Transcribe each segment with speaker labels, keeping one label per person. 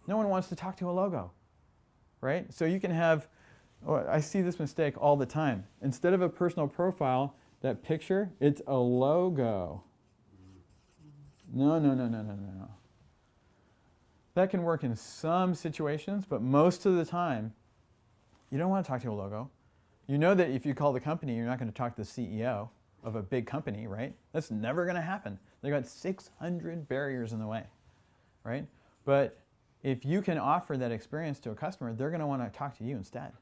Speaker 1: No one wants to talk to a logo, right? So you can have, oh, I see this mistake all the time. Instead of a personal profile, that picture, it's a logo. No, no, no, no, no, no, no. That can work in some situations, but most of the time, you don't want to talk to a logo. You know that if you call the company, you're not going to talk to the CEO of a big company, right? That's never going to happen. They've got 600 barriers in the way, right? But if you can offer that experience to a customer, they're going to want to talk to you instead.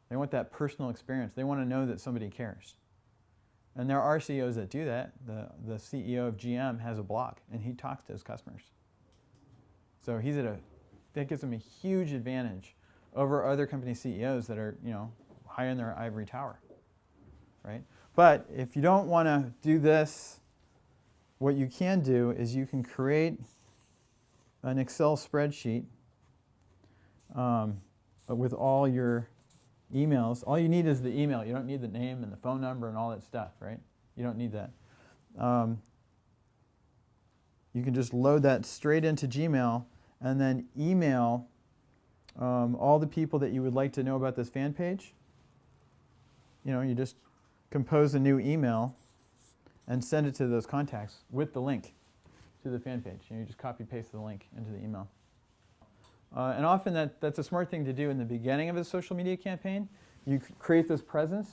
Speaker 1: They want that personal experience. They want to know that somebody cares. And there are CEOs that do that. The CEO of GM has a blog, and he talks to his customers. So that gives him a huge advantage over other company CEOs that are, high in their ivory tower, right? But if you don't want to do this, what you can do is you can create an Excel spreadsheet with all your emails. All you need is the email. You don't need the name and the phone number and all that stuff, right? You don't need that. You can just load that straight into Gmail and then email all the people that you would like to know about this fan page. You just compose a new email and send it to those contacts with the link to the fan page. You just copy paste the link into the email. And often that's a smart thing to do in the beginning of a social media campaign. You create this presence.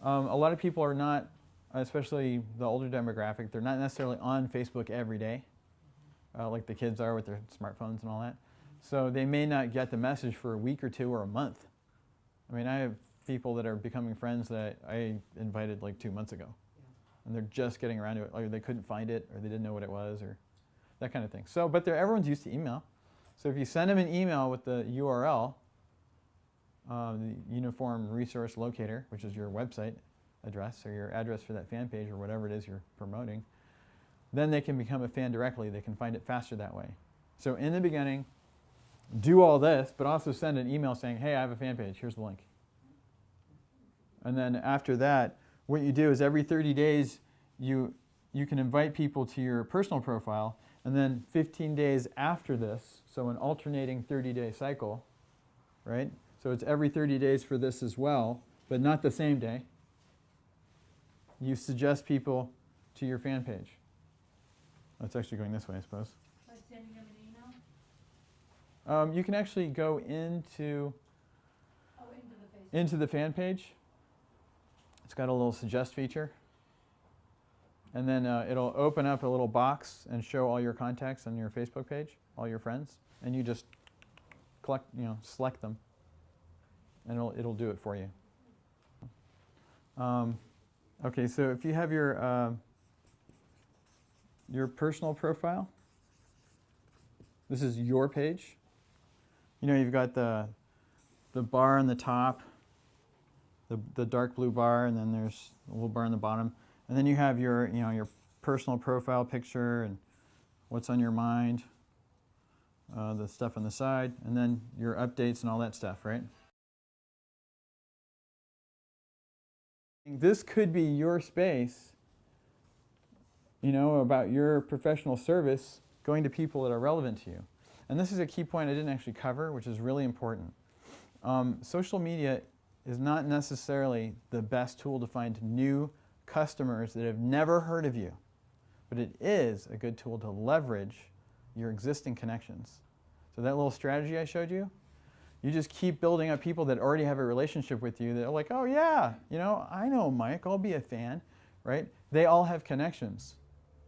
Speaker 1: A lot of people are not, especially the older demographic, they're not necessarily on Facebook every day, like the kids are with their smartphones and all that. So they may not get the message for a week or two or a month. I mean, I have people that are becoming friends that I invited like 2 months ago. And they're just getting around to it, or they couldn't find it, or they didn't know what it was, or that kind of thing. So, but everyone's used to email. So if you send them an email with the URL, the Uniform Resource Locator, which is your website address, or your address for that fan page, or whatever it is you're promoting, then they can become a fan directly. They can find it faster that way. So in the beginning, do all this, but also send an email saying, hey, I have a fan page, here's the link. And then after that, what you do is every 30 days, you can invite people to your personal profile, and then 15 days after this, so an alternating 30-day cycle, right? So it's every 30 days for this as well, but not the same day. You suggest people to your fan page. Oh, it's actually going this way, I suppose.
Speaker 2: By sending them an email?
Speaker 1: You can actually go into the fan page. It's got a little suggest feature. And then it'll open up a little box and show all your contacts on your Facebook page, all your friends. And you just select them. And it'll do it for you. Okay, so if you have your personal profile, this is your page. You've got the bar on the top, the dark blue bar, and then there's a little bar on the bottom. And then you have your personal profile picture and what's on your mind, the stuff on the side, and then your updates and all that stuff, right? This could be your space, about your professional service going to people that are relevant to you. And this is a key point I didn't actually cover, which is really important. Social media is not necessarily the best tool to find new customers that have never heard of you, but it is a good tool to leverage your existing connections. So that little strategy I showed you, you just keep building up people that already have a relationship with you that are like, oh yeah, I know Mike, I'll be a fan, right? They all have connections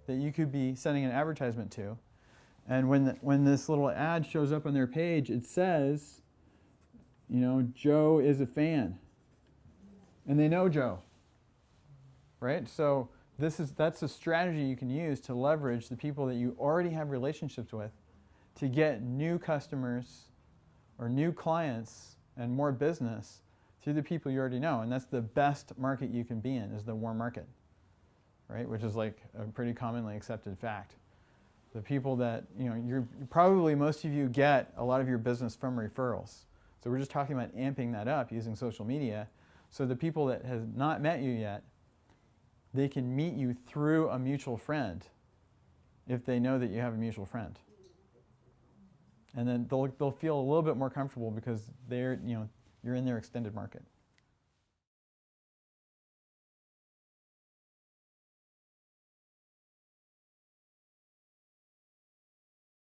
Speaker 1: that you could be sending an advertisement to. And when this little ad shows up on their page, it says, Joe is a fan. And they know Joe, right? So that's a strategy you can use to leverage the people that you already have relationships with to get new customers or new clients and more business through the people you already know. And that's the best market you can be in, is the warm market, right? Which is like a pretty commonly accepted fact. The people that, probably most of you get a lot of your business from referrals. So we're just talking about amping that up using social media. So the people that have not met you yet, they can meet you through a mutual friend if they know that you have a mutual friend. and then they'll feel a little bit more comfortable because you're in their extended market.